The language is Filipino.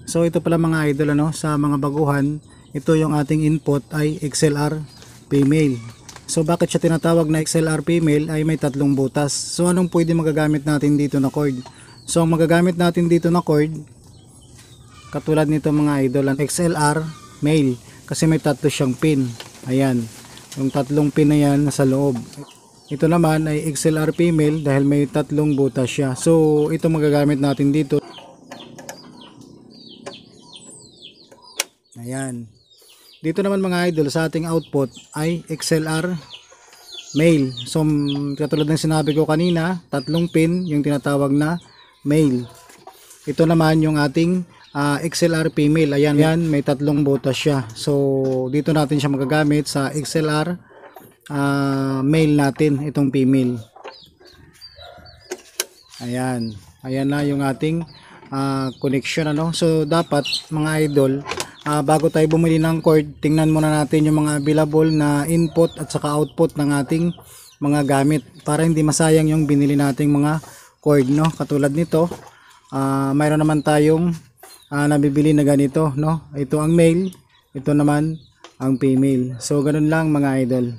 So ito pala mga idol, ano, sa mga baguhan, ito yung ating input ay XLR female. So bakit siya tinatawag na XLR female? Ay may tatlong butas. So anong pwede magagamit natin dito na cord? So ang magagamit natin dito na cord, katulad nito mga idol, ang XLR male, kasi may tatlo siyang pin. Ayan, yung tatlong pin na yan nasa loob. Ito naman ay XLR female dahil may tatlong butas siya. So ito magagamit natin dito. Ayan. Dito naman mga idol, sa ating output ay XLR male. So katulad ng sinabi ko kanina, tatlong pin yung tinatawag na male. Ito naman yung ating XLR female. Ayan, yan, may tatlong butas siya. So dito natin siya magagamit sa XLR male natin, itong female. Ayan. Ayan na yung ating connection, ano. So dapat mga idol, bago tayo bumili ng cord, tingnan muna natin yung mga available na input at saka output ng ating mga gamit para hindi masayang yung binili nating mga cord, no. Katulad nito, mayroon naman tayong nabibili na ganito, no. Ito ang male, ito naman ang female. So ganun lang mga idol.